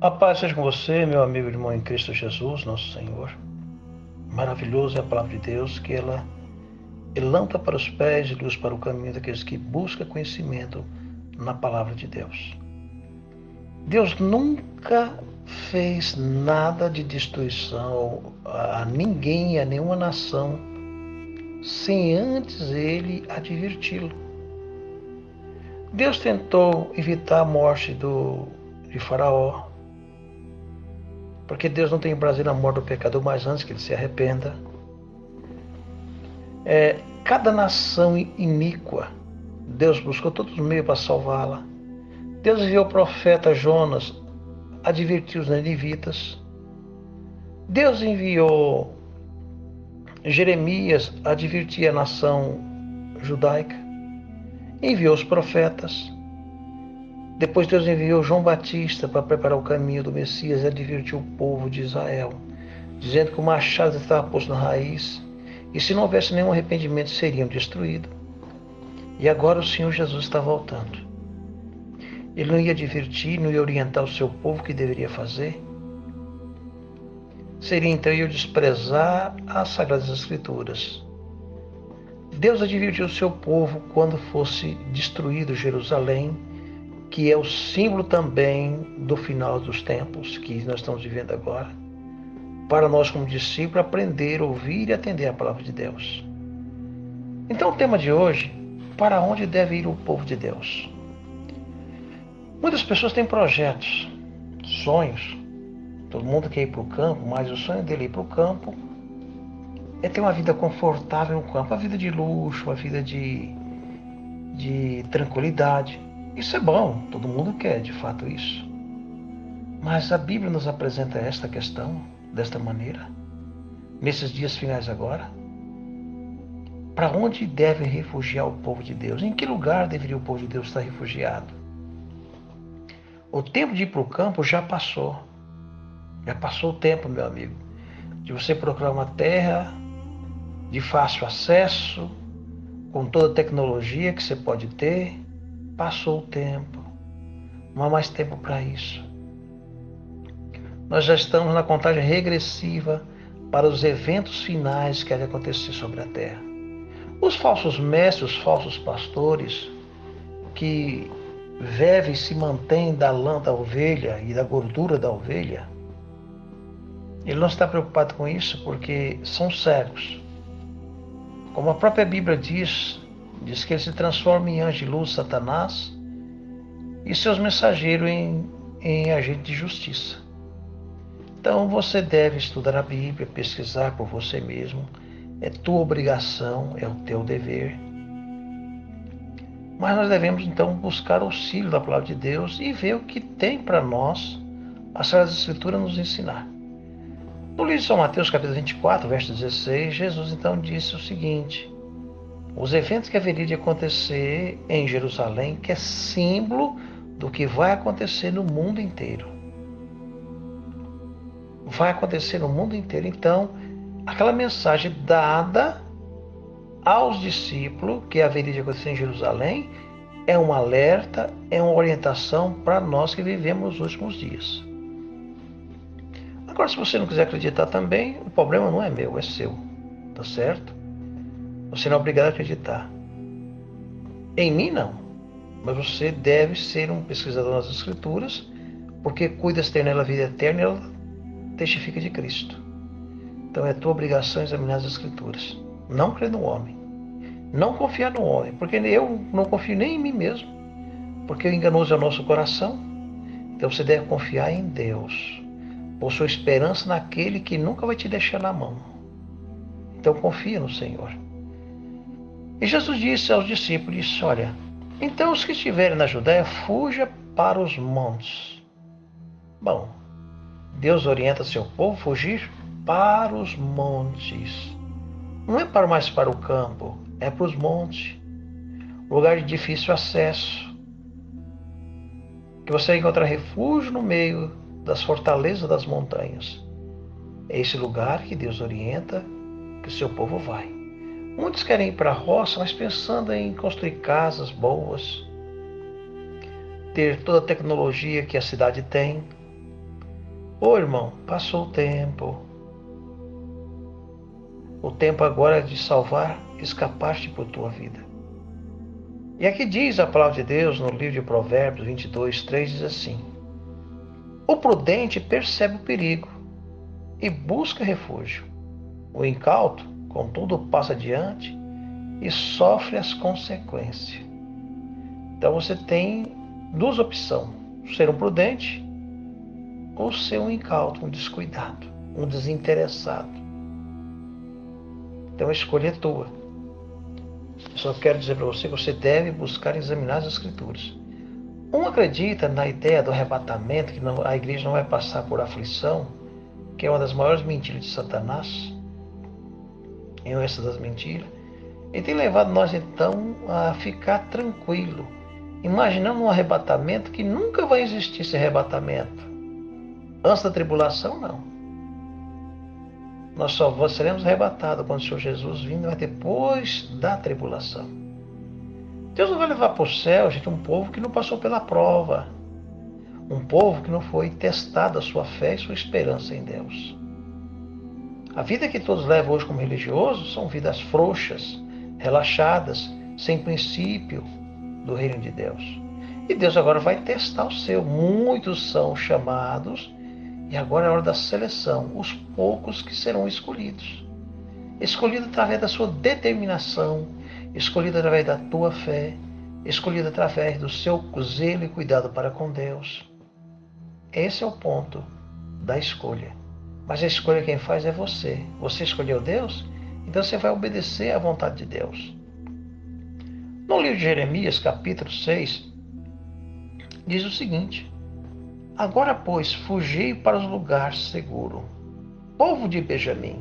A paz seja com você, meu amigo e irmão em Cristo Jesus, nosso Senhor. Maravilhoso é a palavra de Deus, que ela é lâmpada para os pés e luz para o caminho daqueles que buscam conhecimento na palavra de Deus. Deus nunca fez nada de destruição a ninguém, a nenhuma nação, sem antes ele adverti-lo. Deus tentou evitar a morte de Faraó, porque Deus não tem prazer na morte do pecador, mas antes que ele se arrependa. Cada nação iníqua, Deus buscou todos os meios para salvá-la. Deus enviou o profeta Jonas a advertir os ninivitas. Deus enviou Jeremias a advertir a nação judaica. Enviou os profetas. Depois Deus enviou João Batista para preparar o caminho do Messias e advertir o povo de Israel, dizendo que o machado estava posto na raiz e se não houvesse nenhum arrependimento seriam destruídos. E agora o Senhor Jesus está voltando. Ele não ia advertir, não ia orientar o seu povo o que deveria fazer. Seria então eu desprezar as Sagradas Escrituras. Deus advertiu o seu povo quando fosse destruído Jerusalém, que é o símbolo também do final dos tempos que nós estamos vivendo agora, para nós como discípulos aprender, ouvir e atender a palavra de Deus. Então o tema de hoje, para onde deve ir o povo de Deus? Muitas pessoas têm projetos, sonhos. Todo mundo quer ir para o campo, mas o sonho dele ir para o campo é ter uma vida confortável no campo, uma vida de luxo, uma vida de tranquilidade. Isso é bom, todo mundo quer de fato isso. Mas a Bíblia nos apresenta esta questão desta maneira, nesses dias finais agora. Para onde deve refugiar o povo de Deus? Em que lugar deveria o povo de Deus estar refugiado? O tempo de ir para o campo já passou. Já passou o tempo, meu amigo, de você procurar uma terra de fácil acesso, com toda a tecnologia que você pode ter. Passou o tempo. Não há mais tempo para isso. Nós já estamos na contagem regressiva para os eventos finais que devem acontecer sobre a terra. Os falsos mestres, os falsos pastores, que vivem e se mantêm da lã da ovelha e da gordura da ovelha, ele não está preocupado com isso porque são cegos. Como a própria Bíblia diz que ele se transforma em anjo de luz, Satanás, e seus mensageiros em agente de justiça. Então você deve estudar a Bíblia, pesquisar por você mesmo. É tua obrigação, é o teu dever. Mas nós devemos então buscar o auxílio da palavra de Deus e ver o que tem para nós a Sagrada Escritura nos ensinar. No livro de São Mateus, capítulo 24, verso 16, Jesus então disse o seguinte: os eventos que haveriam de acontecer em Jerusalém, que é símbolo do que vai acontecer no mundo inteiro. Vai acontecer no mundo inteiro. Então, aquela mensagem dada aos discípulos que haveria de acontecer em Jerusalém é um alerta, é uma orientação para nós que vivemos os últimos dias. Agora, se você não quiser acreditar também, o problema não é meu, é seu. Tá certo? Você não é obrigado a acreditar. Em mim, não. Mas você deve ser um pesquisador nas Escrituras, porque cuidas ter nela a vida eterna e ela testifica de Cristo. Então é tua obrigação examinar as Escrituras. Não crer no homem. Não confiar no homem, porque eu não confio nem em mim mesmo, porque o enganoso é o nosso coração. Então você deve confiar em Deus. Por sua esperança naquele que nunca vai te deixar na mão. Então confia no Senhor. E Jesus disse aos discípulos, olha, então os que estiverem na Judéia, fuja para os montes. Bom, Deus orienta seu povo a fugir para os montes. Não é mais para o campo, é para os montes. Lugar de difícil acesso. Que você vai encontrar refúgio no meio das fortalezas das montanhas. É esse lugar que Deus orienta que o seu povo vai. Muitos querem ir para a roça, mas pensando em construir casas boas, ter toda a tecnologia que a cidade tem, Ô irmão, passou o tempo. O tempo agora é de salvar, escapaste por tua vida. E aqui diz a palavra de Deus no livro de Provérbios 22:3, diz assim: o prudente percebe o perigo e busca refúgio. O incauto, contudo, passa adiante e sofre as consequências. Então você tem duas opções: ser um prudente ou ser um incauto, um descuidado, um desinteressado. Então a escolha é tua. Eu só quero dizer para você que você deve buscar examinar as Escrituras. Um acredita na ideia do arrebatamento, que a igreja não vai passar por aflição, que é uma das maiores mentiras de Satanás. É essa das mentiras. E tem levado nós então a ficar tranquilo, imaginando um arrebatamento que nunca vai existir esse arrebatamento. Antes da tribulação, não. Nós só seremos arrebatados quando o Senhor Jesus vindo, mas depois da tribulação. Deus não vai levar para o céu, gente, um povo que não passou pela prova. Um povo que não foi testado a sua fé e sua esperança em Deus. A vida que todos levam hoje como religiosos são vidas frouxas, relaxadas, sem princípio do reino de Deus. E Deus agora vai testar o seu. Muitos são chamados e agora é a hora da seleção, os poucos que serão escolhidos. Escolhido através da sua determinação, escolhido através da tua fé, escolhido através do seu zelo e cuidado para com Deus. Esse é o ponto da escolha. Mas a escolha quem faz é você. Você escolheu Deus? Então você vai obedecer à vontade de Deus. No livro de Jeremias, capítulo 6, diz o seguinte: agora, pois, fugi para os lugares seguros, povo de Benjamim.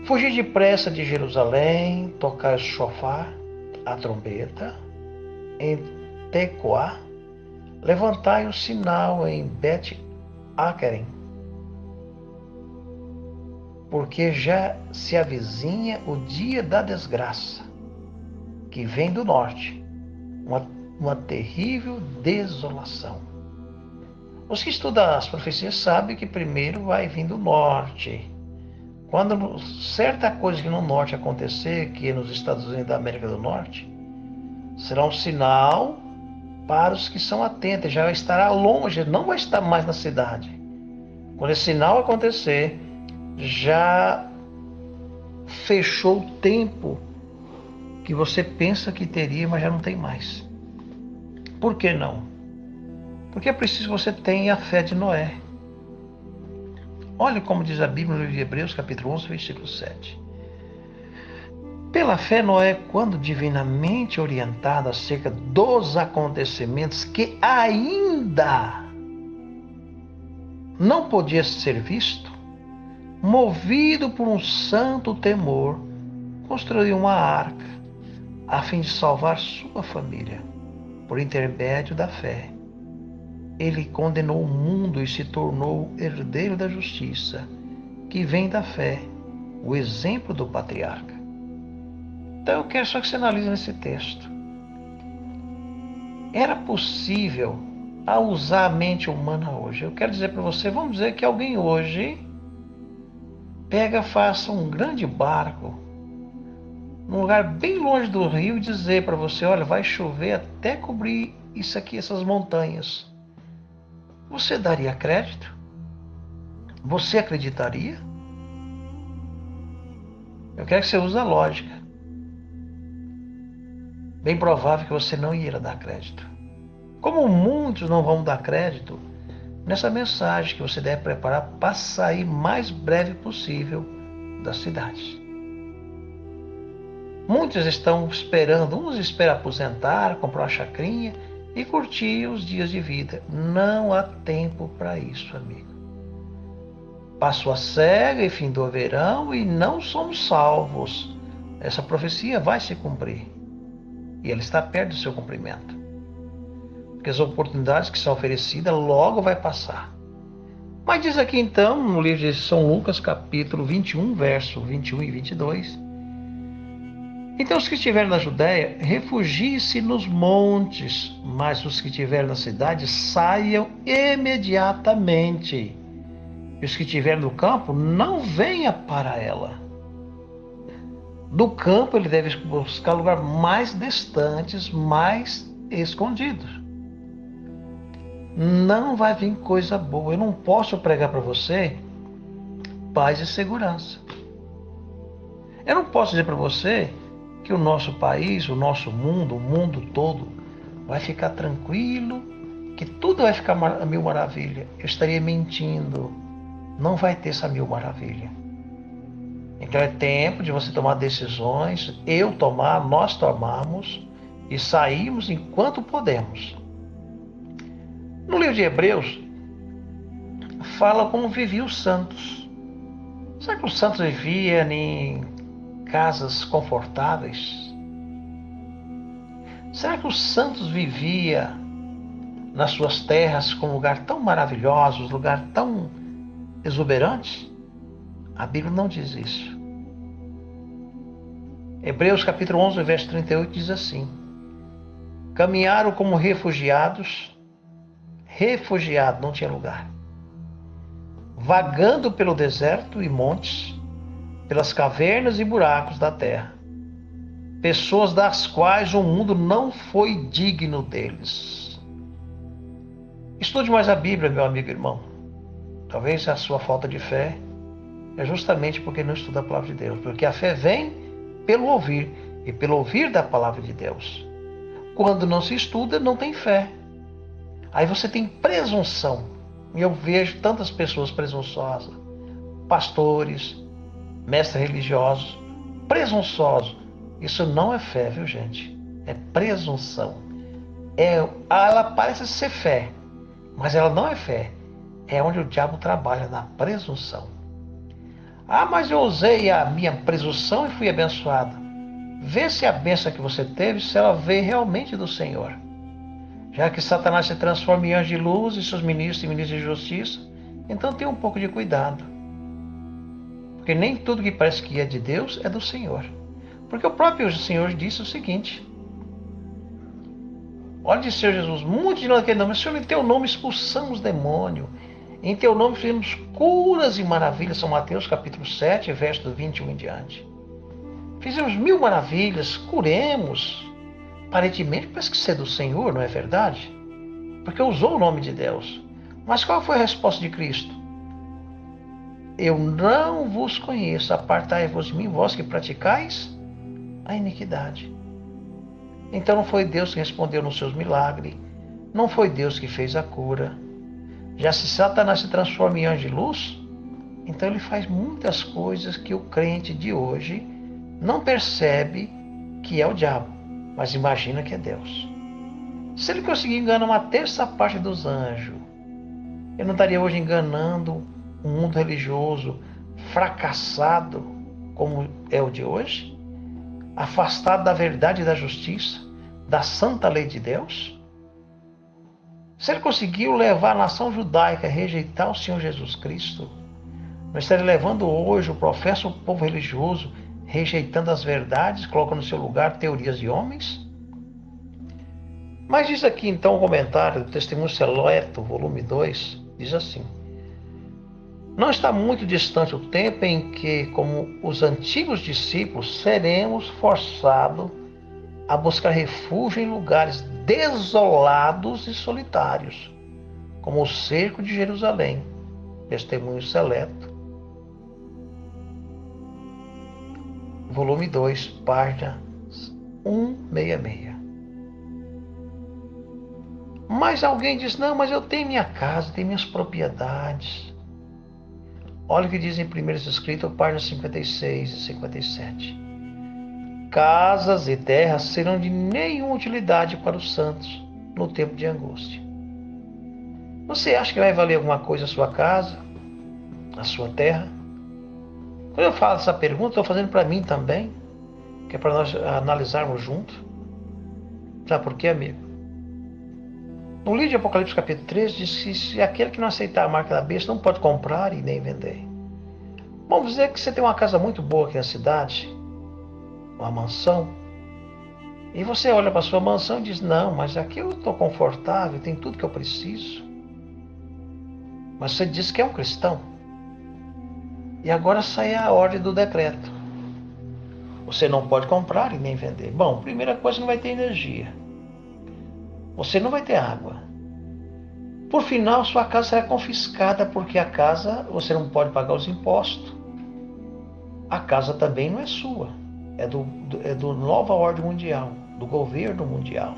Fugi depressa de Jerusalém, tocai o chofar, a trombeta, em Tecoá, levantai o sinal em Bet-Áquerem, porque já se avizinha o dia da desgraça, que vem do norte, uma terrível desolação. Os que estudam as profecias sabem que primeiro vai vir do norte. Quando certa coisa que no norte acontecer, que é nos Estados Unidos da América do Norte, será um sinal para os que são atentos, já estará longe, não vai estar mais na cidade. Quando esse sinal acontecer, já fechou o tempo que você pensa que teria, mas já não tem mais. Por que não? Porque é preciso que você tenha a fé de Noé. Olha como diz a Bíblia no livro de Hebreus, capítulo 11, versículo 7. Pela fé, Noé, quando divinamente orientado acerca dos acontecimentos que ainda não podia ser visto, movido por um santo temor, construiu uma arca, a fim de salvar sua família, por intermédio da fé. Ele condenou o mundo e se tornou herdeiro da justiça, que vem da fé, o exemplo do patriarca. Então eu quero só que você analise nesse texto. Era possível a usar a mente humana hoje? Eu quero dizer para você, vamos dizer que alguém hoje faça um grande barco num lugar bem longe do rio e dizer para você, olha, vai chover até cobrir isso aqui, essas montanhas. Você daria crédito? Você acreditaria? Eu quero que você use a lógica. Bem provável que você não irá dar crédito. Como muitos não vão dar crédito nessa mensagem que você deve preparar para sair mais breve possível das cidades. Muitos estão esperando, uns esperam aposentar, comprar uma chacrinha e curtir os dias de vida. Não há tempo para isso, amigo. Passou a cega e findou o verão e não somos salvos. Essa profecia vai se cumprir. E ela está perto do seu cumprimento. Porque as oportunidades que são oferecidas logo vai passar. Mas diz aqui então, no livro de São Lucas, capítulo 21, verso 21 e 22. Então os que estiverem na Judéia, refugiem-se nos montes, mas os que estiverem na cidade, saiam imediatamente. E os que estiverem no campo, não venha para ela. Do campo ele deve buscar lugar mais distantes, mais escondidos. Não vai vir coisa boa. Eu não posso pregar para você paz e segurança. Eu não posso dizer para você que o nosso país, o nosso mundo, o mundo todo vai ficar tranquilo, que tudo vai ficar a mil maravilha. Eu estaria mentindo. Não vai ter essa mil maravilha. Então é tempo de você tomar decisões, eu tomar, nós tomarmos e sairmos enquanto podemos. No livro de Hebreus, fala como viviam os santos. Será que os santos viviam em casas confortáveis? Será que os santos viviam nas suas terras com lugar tão maravilhosos, lugar tão exuberantes? A Bíblia não diz isso. Hebreus capítulo 11, verso 38 diz assim: caminharam como refugiados, não tinha lugar, vagando pelo deserto e montes, pelas cavernas e buracos da terra, pessoas das quais o mundo não foi digno deles. Estude mais a Bíblia, meu amigo e irmão. Talvez a sua falta de fé é justamente porque não estuda a palavra de Deus, porque a fé vem pelo ouvir, e pelo ouvir da palavra de Deus. Quando não se estuda, não tem fé. Aí você tem presunção. E eu vejo tantas pessoas presunçosas, pastores, mestres religiosos, presunçosos. Isso não é fé, viu, gente? É presunção. Ela parece ser fé, mas ela não é fé. É onde o diabo trabalha, na presunção. Ah, mas eu usei a minha presunção e fui abençoado. Vê se a bênção que você teve, se ela veio realmente do Senhor. Já que Satanás se transforma em anjo de luz e seus ministros e ministros de justiça, então tenha um pouco de cuidado. Porque nem tudo que parece que é de Deus é do Senhor. Porque o próprio Senhor disse o seguinte: olha, disse o Senhor Jesus, muitos de nós querem, mas Senhor, em teu nome expulsamos demônio, em teu nome fizemos curas e maravilhas. São Mateus capítulo 7, verso do 21 em diante. Fizemos mil maravilhas, curemos. Aparentemente parece que isso é do Senhor, não é verdade? Porque usou o nome de Deus. Mas qual foi a resposta de Cristo? Eu não vos conheço, apartai-vos de mim, vós que praticais a iniquidade. Então não foi Deus que respondeu nos seus milagres, não foi Deus que fez a cura. Já se Satanás se transforma em anjo de luz, então ele faz muitas coisas que o crente de hoje não percebe que é o diabo, mas imagina que é Deus. Se ele conseguir enganar uma terça parte dos anjos, ele não estaria hoje enganando um mundo religioso fracassado como é o de hoje? Afastado da verdade e da justiça, da santa lei de Deus? Se ele conseguiu levar a nação judaica a rejeitar o Senhor Jesus Cristo, não estaria levando hoje o profeta, o povo religioso, rejeitando as verdades, colocando no seu lugar teorias de homens? Mas diz aqui então o comentário do Testemunho Seleto, volume 2, diz assim: não está muito distante o tempo em que, como os antigos discípulos, seremos forçados a buscar refúgio em lugares desolados e solitários, como o cerco de Jerusalém. Testemunho Seleto, volume 2, página 166. Mas alguém diz, não, mas eu tenho minha casa, tenho minhas propriedades. Olha o que diz em 1 Escritos, páginas 56 e 57. Casas e terras serão de nenhuma utilidade para os santos no tempo de angústia. Você acha que vai valer alguma coisa a sua casa, a sua terra? Quando eu faço essa pergunta, estou fazendo para mim também, que é para nós analisarmos juntos. Sabe por quê, amigo? No livro de Apocalipse capítulo 3 diz que se aquele que não aceitar a marca da besta não pode comprar e nem vender. Vamos dizer que você tem uma casa muito boa aqui na cidade, uma mansão, e você olha para sua mansão e diz: não, mas aqui eu estou confortável, tem tudo que eu preciso. Mas você diz que é um cristão. E agora sai a ordem do decreto. Você não pode comprar e nem vender. Bom, primeira coisa, não vai ter energia. Você não vai ter água. Por final, sua casa será confiscada, porque a casa você não pode pagar os impostos. A casa também não é sua. É do nova ordem mundial, do governo mundial.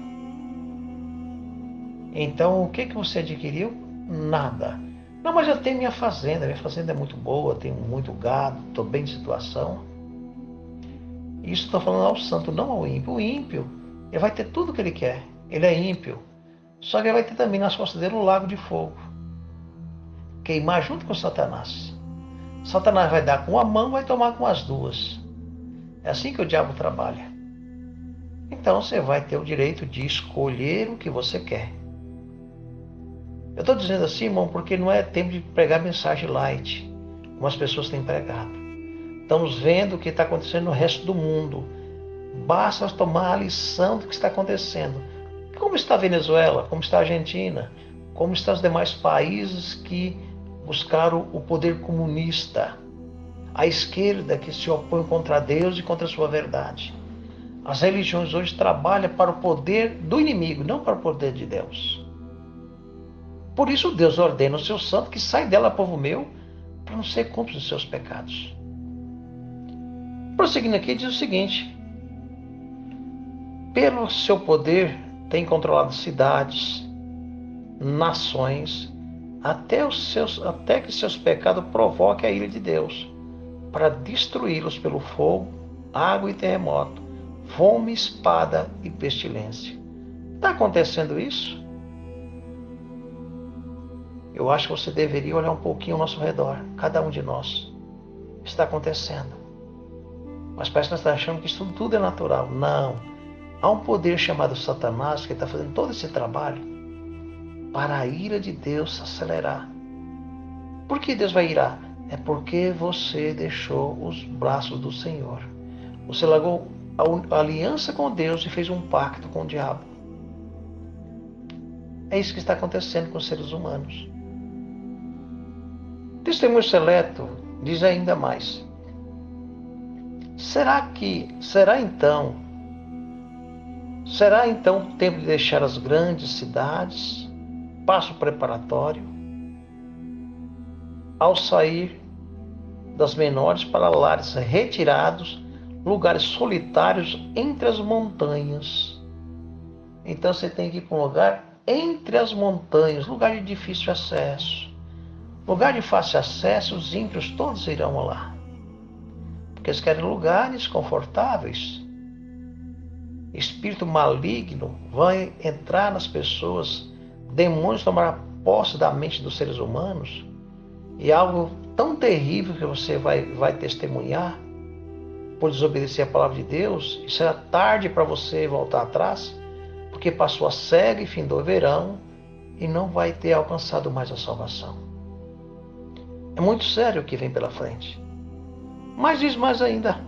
Então, o que você adquiriu? Nada. Não, mas eu tenho minha fazenda. Minha fazenda é muito boa, tenho muito gado, estou bem de situação. Isso estou falando ao santo, não ao ímpio. O ímpio, ele vai ter tudo o que ele quer. Ele é ímpio. Só que ele vai ter também nas costas dele um lago de fogo. Queimar junto com Satanás. Satanás vai dar com uma mão, vai tomar com as duas. É assim que o diabo trabalha. Então você vai ter o direito de escolher o que você quer. Eu estou dizendo assim, irmão, porque não é tempo de pregar mensagem light, como as pessoas têm pregado. Estamos vendo o que está acontecendo no resto do mundo. Basta tomar a lição do que está acontecendo. Como está a Venezuela? Como está a Argentina? Como estão os demais países que buscaram o poder comunista? A esquerda que se opõe contra Deus e contra a sua verdade. As religiões hoje trabalham para o poder do inimigo, não para o poder de Deus. Por isso Deus ordena ao seu santo que sai dela, povo meu, para não ser cúmplice dos seus pecados. Prosseguindo aqui, diz o seguinte: pelo seu poder tem controlado cidades, nações, até que seus pecados provoquem a ira de Deus, para destruí-los pelo fogo, água e terremoto, fome, espada e pestilência. Está acontecendo isso? Eu acho que você deveria olhar um pouquinho ao nosso redor, cada um de nós. Está acontecendo. Mas parece que nós estamos achando que isso tudo é natural. Não. Há um poder chamado Satanás que está fazendo todo esse trabalho para a ira de Deus se acelerar. Por que Deus vai irar? É porque você deixou os braços do Senhor. Você largou a aliança com Deus e fez um pacto com o diabo. É isso que está acontecendo com os seres humanos. Testemunho Seleto diz ainda mais. Será então o tempo de deixar as grandes cidades, passo preparatório, ao sair das menores para lares retirados, lugares solitários entre as montanhas? Então você tem que ir para um lugar entre as montanhas, lugar de difícil acesso. Lugar de fácil acesso, os ímpios todos irão lá. Porque eles querem lugares confortáveis. Espírito maligno vai entrar nas pessoas, demônios tomarão posse da mente dos seres humanos, e algo tão terrível que você vai testemunhar por desobedecer a palavra de Deus, e será tarde para você voltar atrás, porque passou a cega e findou o verão e não vai ter alcançado mais a salvação. É muito sério o que vem pela frente. Mas diz mais ainda.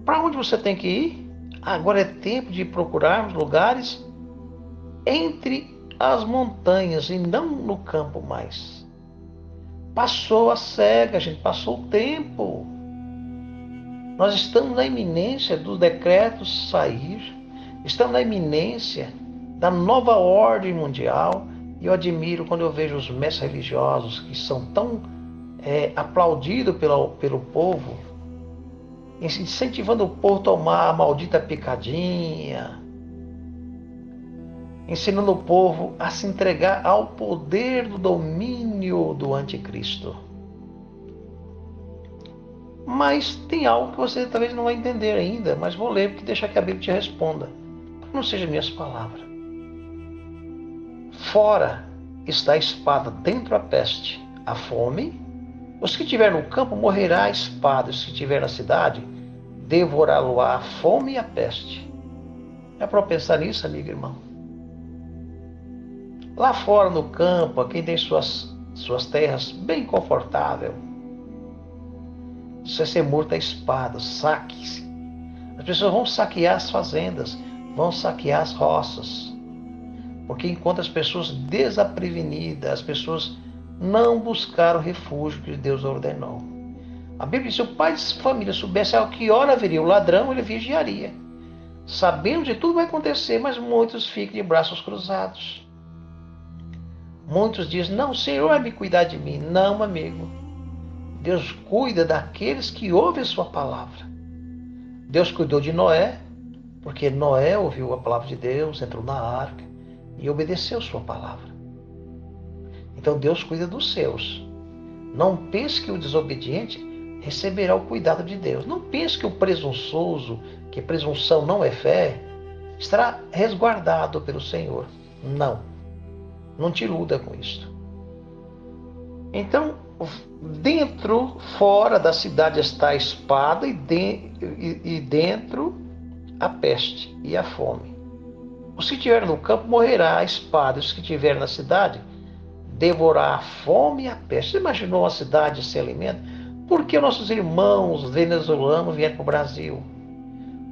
Para onde você tem que ir? Agora é tempo de procurarmos lugares entre as montanhas e não no campo mais. Passou a cega, gente, passou o tempo. Nós estamos na iminência dos decretos sair, estamos na iminência da nova ordem mundial. E eu admiro quando eu vejo os mestres religiosos que são tão aplaudidos pelo povo, incentivando o povo a tomar a maldita picadinha, ensinando o povo a se entregar ao poder do domínio do anticristo. Mas tem algo que você talvez não vai entender ainda, mas vou ler porque deixa que a Bíblia te responda, para que não sejam minhas palavras. Fora está a espada, dentro a peste, a fome. Os que estiver no campo morrerá a espada, os que estiver na cidade devorá-lo-á a fome e a peste. É para pensar nisso, amigo e irmão. Lá fora no campo, quem tem suas terras bem confortável, você vai ser morto a espada, saque-se. As pessoas vão saquear as fazendas, vão saquear as roças. Porque enquanto as pessoas desaprevenidas, as pessoas não buscaram o refúgio que Deus ordenou. A Bíblia diz: se o pai de família soubesse a que hora viria o ladrão, ele vigiaria. Sabendo de tudo vai acontecer, mas muitos ficam de braços cruzados. Muitos dizem: não, o Senhor vai me cuidar de mim. Não, amigo. Deus cuida daqueles que ouvem a sua palavra. Deus cuidou de Noé, porque Noé ouviu a palavra de Deus, entrou na arca e obedeceu sua palavra. Então Deus cuida dos seus. Não pense que o desobediente receberá o cuidado de Deus. Não pense que o presunçoso, que presunção não é fé, estará resguardado pelo Senhor. Não. Não te iluda com isso. Então, dentro, fora da cidade está a espada e dentro a peste e a fome. Os que estiverem no campo morrerá a espada, os que estiverem na cidade devorará a fome e a peste. Você imaginou uma cidade sem alimento? Por que nossos irmãos venezuelanos vieram para o Brasil?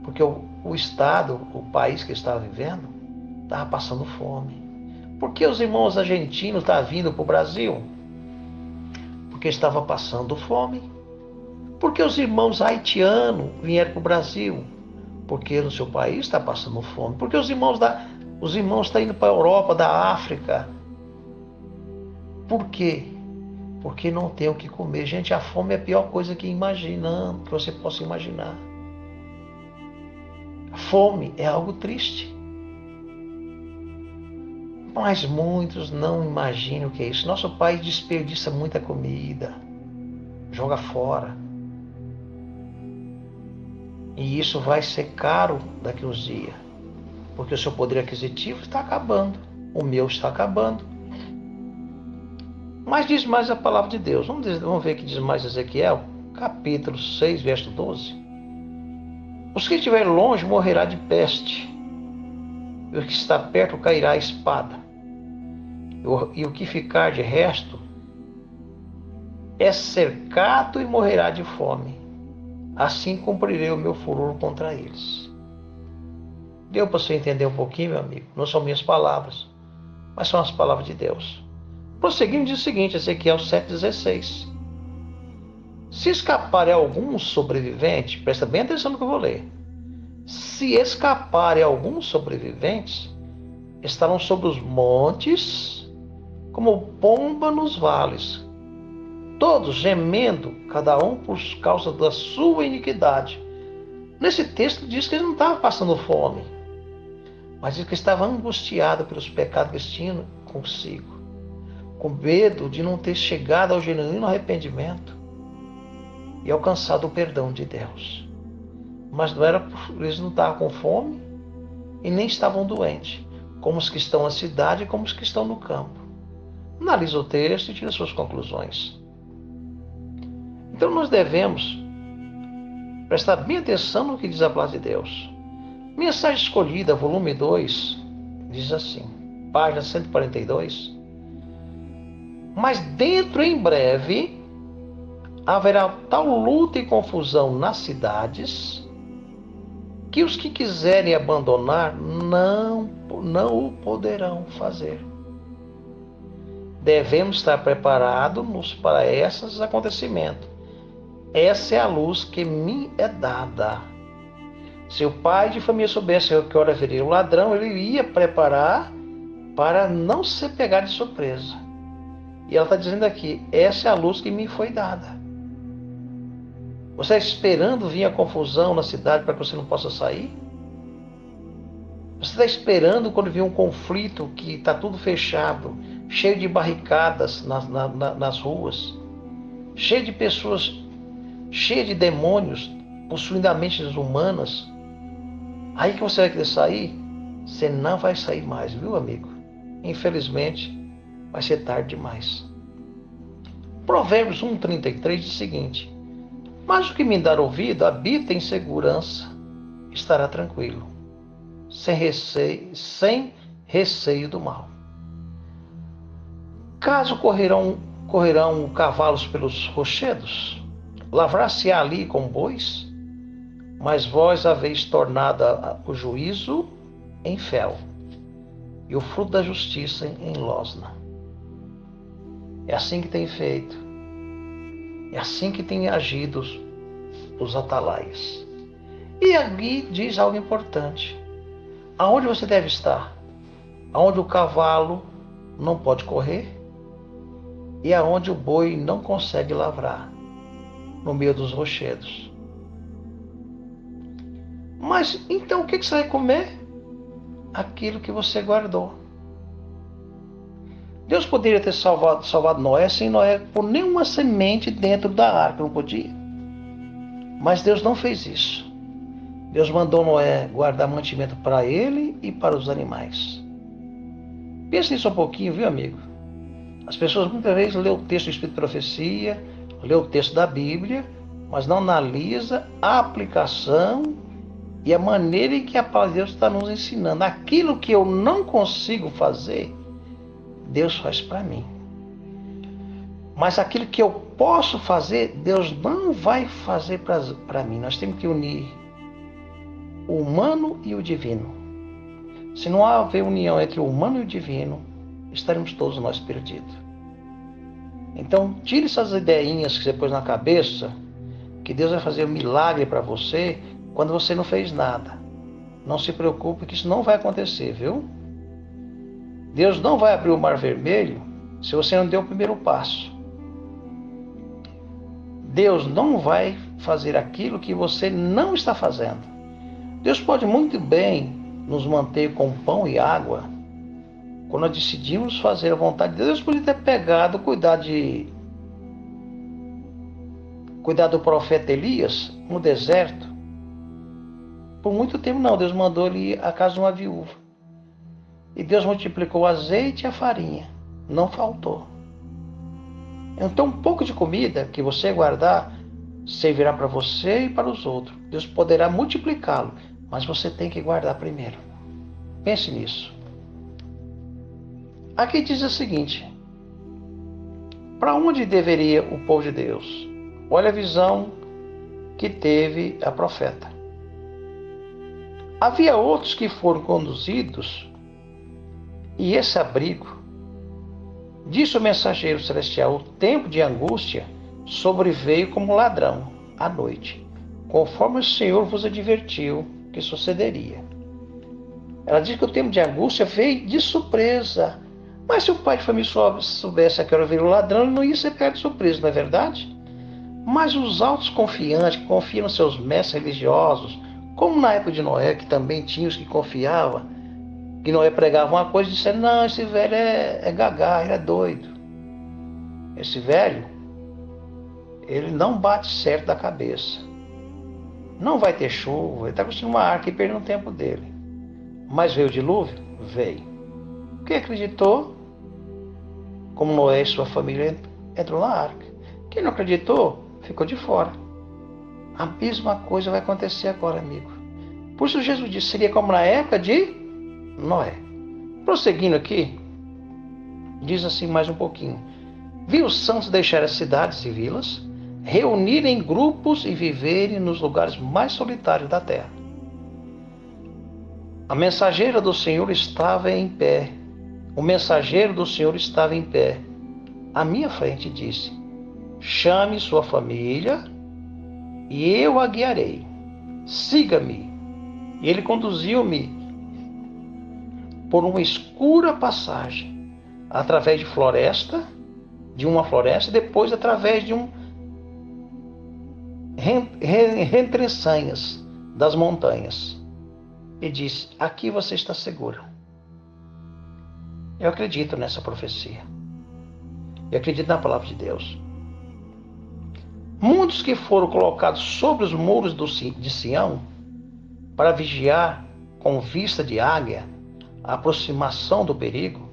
Porque o estado, o país que estava vivendo, estava passando fome. Por que os irmãos argentinos estavam vindo para o Brasil? Porque estava passando fome. Por que os irmãos haitianos vieram para o Brasil? Porque no seu país está passando fome. Porque os irmãos estão indo para a Europa, da África. Por quê? Porque não tem o que comer. Gente, a fome é a pior coisa que você possa imaginar. A fome é algo triste. Mas muitos não imaginam o que é isso. Nosso país desperdiça muita comida, joga fora. E isso vai ser caro daqui uns dias, porque o seu poder aquisitivo está acabando, o meu está acabando. Mas diz mais a palavra de Deus. Vamos ver o que diz mais Ezequiel, capítulo 6, verso 12. Os que estiverem longe morrerá de peste, e o que está perto cairá a espada. E o que ficar de resto é cercado e morrerá de fome. Assim cumprirei o meu furor contra eles. Deu para você entender um pouquinho, meu amigo? Não são minhas palavras, mas são as palavras de Deus. Prosseguindo, diz o seguinte, Ezequiel 7,16. Se escaparem alguns sobreviventes, presta bem atenção no que eu vou ler. Se escaparem alguns sobreviventes, estarão sobre os montes, como pomba nos vales, todos gemendo, cada um por causa da sua iniquidade. Nesse texto diz que ele não estava passando fome, mas diz que estava angustiado pelos pecados que eles tinham consigo, com medo de não ter chegado ao genuíno arrependimento e alcançado o perdão de Deus. Mas não era, eles não estavam com fome e nem estavam doentes, como os que estão na cidade e como os que estão no campo. Analisa o texto e tira suas conclusões. Então nós devemos prestar bem atenção no que diz a palavra de Deus. Mensagem Escolhida, volume 2, diz assim, página 142. Mas dentro em breve haverá tal luta e confusão nas cidades que os que quiserem abandonar não o poderão fazer. Devemos estar preparados para esses acontecimentos. Essa é a luz que me é dada. Se o pai de família soubesse que hora viria o ladrão, ele ia preparar para não ser pegado de surpresa. E ela está dizendo aqui, essa é a luz que me foi dada. Você está esperando vir a confusão na cidade para que você não possa sair? Você está esperando quando vir um conflito que está tudo fechado, cheio de barricadas nas ruas, cheio de pessoas, cheio de demônios, possuindo a mente humanas? Aí que você vai querer sair? Você não vai sair mais, viu, amigo? Infelizmente, vai ser tarde demais. Provérbios 1,33 diz o seguinte: mas o que me dar ouvido habita em segurança, estará tranquilo, sem receio do mal. Caso correrão cavalos pelos rochedos, lavrar-se-á ali com bois, mas vós haveis tornado o juízo em fel, e o fruto da justiça em losna. É assim que tem feito. É assim que tem agido os atalaias. E aqui diz algo importante. Aonde você deve estar? Aonde o cavalo não pode correr e aonde o boi não consegue lavrar, no meio dos rochedos. Mas então o que você vai comer? Aquilo que você guardou. Deus poderia ter salvado Noé sem Noé pôr nenhuma semente dentro da arca, não podia? Mas Deus não fez isso. Deus mandou Noé guardar mantimento para ele e para os animais. Pense nisso um pouquinho, viu, amigo? As pessoas muitas vezes lêem o texto do Espírito de Profecia, lêem o texto da Bíblia, mas não analisa a aplicação e a maneira em que a palavra de Deus está nos ensinando. Aquilo que eu não consigo fazer, Deus faz para mim. Mas aquilo que eu posso fazer, Deus não vai fazer para mim. Nós temos que unir o humano e o divino. Se não haver união entre o humano e o divino, estaremos todos nós perdidos. Então, tire essas ideinhas que você pôs na cabeça, que Deus vai fazer um milagre para você, quando você não fez nada. Não se preocupe que isso não vai acontecer, viu? Deus não vai abrir o mar vermelho se você não deu o primeiro passo. Deus não vai fazer aquilo que você não está fazendo. Deus pode muito bem nos manter com pão e água. Quando nós decidimos fazer a vontade de Deus, Deus podia ter pegado, cuidar do profeta Elias no deserto. Por muito tempo não, Deus mandou ele ir à casa de uma viúva. E Deus multiplicou o azeite e a farinha. Não faltou. Então, um pouco de comida que você guardar servirá para você e para os outros. Deus poderá multiplicá-lo, mas você tem que guardar primeiro. Pense nisso. Aqui diz o seguinte: para onde deveria o povo de Deus? Olha a visão que teve a profeta. Havia outros que foram conduzidos, e esse abrigo, disse o mensageiro celestial, o tempo de angústia sobreveio como ladrão à noite, conforme o Senhor vos advertiu que sucederia. Ela diz que o tempo de angústia veio de surpresa. Mas se o pai de família soubesse que era vir o ladrão, ele não ia ser pego de surpresa, não é verdade? Mas os altos confiantes, que confiam nos seus mestres religiosos, como na época de Noé, que também tinha os que confiavam, que Noé pregava uma coisa e disseram: não, esse velho é gagá, ele é doido. Esse velho, ele não bate certo da cabeça. Não vai ter chuva, ele está construindo uma arca e perdendo o tempo dele. Mas veio o dilúvio? Veio. Quem acreditou, como Noé e sua família, entrou na arca. Quem não acreditou, ficou de fora. A mesma coisa vai acontecer agora, amigo. Por isso Jesus disse, seria como na época de Noé. Prosseguindo aqui, diz assim mais um pouquinho. Vi os santos deixar as cidades e vilas, reunirem em grupos e viverem nos lugares mais solitários da terra. A mensageira do Senhor estava em pé. O mensageiro do Senhor estava em pé. À minha frente disse, chame sua família e eu a guiarei. Siga-me. E ele conduziu-me por uma escura passagem, através de uma floresta, e depois através de entranças das montanhas. E disse, aqui você está seguro. Eu acredito nessa profecia. Eu acredito na palavra de Deus. Muitos que foram colocados sobre os muros de Sião para vigiar com vista de águia a aproximação do perigo,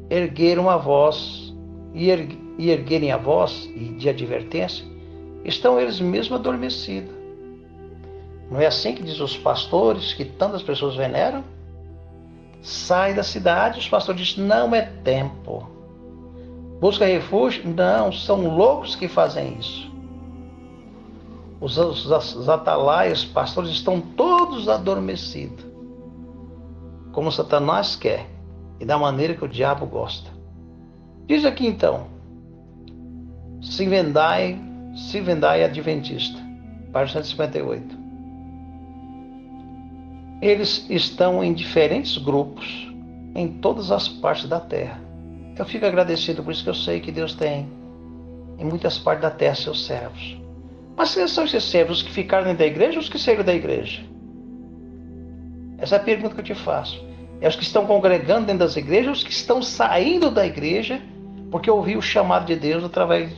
ergueram a voz e erguerem a voz de advertência, estão eles mesmos adormecidos. Não é assim que diz os pastores que tantas pessoas veneram? Sai da cidade, os pastores dizem, não é tempo. Busca refúgio? Não, são loucos que fazem isso. os atalaias, os pastores estão todos adormecidos, como Satanás quer e da maneira que o diabo gosta. Diz aqui então, Sivendai Adventista, página 158. Eles estão em diferentes grupos em todas as partes da terra. Eu fico agradecido por isso, que eu sei que Deus tem em muitas partes da terra seus servos. Mas quem são esses servos? Os que ficaram dentro da igreja ou os que saíram da igreja? Essa é a pergunta que eu te faço. É os que estão congregando dentro das igrejas ou os que estão saindo da igreja porque ouviu o chamado de Deus através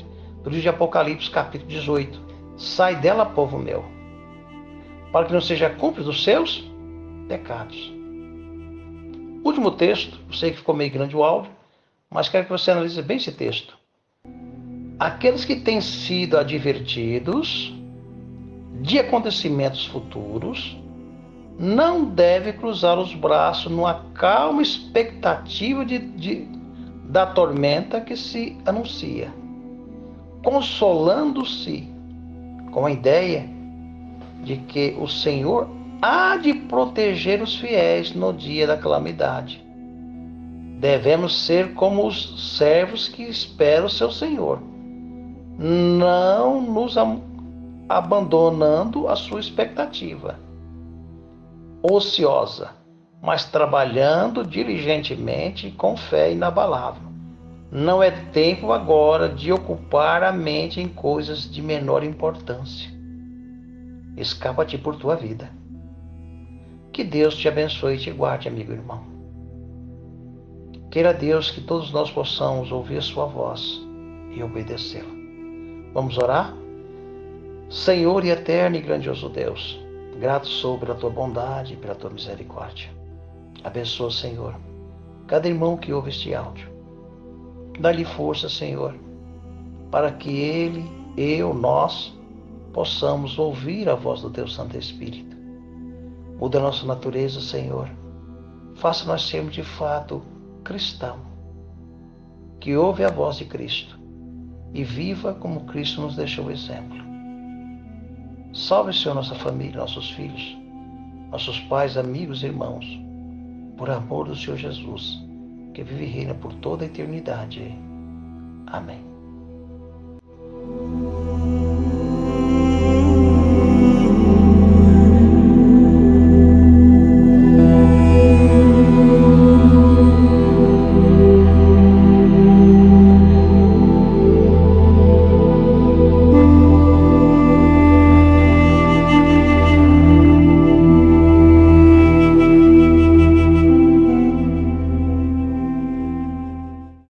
do livro de Apocalipse, capítulo 18. Sai dela, povo meu, para que não seja cúmplice dos seus pecados. Último texto, eu sei que ficou meio grande o áudio, mas quero que você analise bem esse texto. Aqueles que têm sido advertidos de acontecimentos futuros não devem cruzar os braços numa calma expectativa da tormenta que se anuncia, consolando-se com a ideia de que o Senhor há de proteger os fiéis no dia da calamidade. Devemos ser como os servos que esperam o seu Senhor, não nos abandonando a sua expectativa ociosa, mas trabalhando diligentemente com fé inabalável. Não é tempo agora de ocupar a mente em coisas de menor importância. Escapa-te por tua vida. Que Deus te abençoe e te guarde, amigo e irmão. Queira Deus que todos nós possamos ouvir sua voz e obedecê-la. Vamos orar? Senhor e eterno e grandioso Deus, grato sou pela tua bondade e pela tua misericórdia. Abençoa, Senhor, cada irmão que ouve este áudio. Dá-lhe força, Senhor, para que ele, eu, nós, possamos ouvir a voz do teu Santo Espírito. Muda a nossa natureza, Senhor. Faça nós sermos de fato cristão, que ouve a voz de Cristo e viva como Cristo nos deixou o exemplo. Salve, Senhor, nossa família, nossos filhos, nossos pais, amigos e irmãos, por amor do Senhor Jesus, que vive e reina por toda a eternidade. Amém.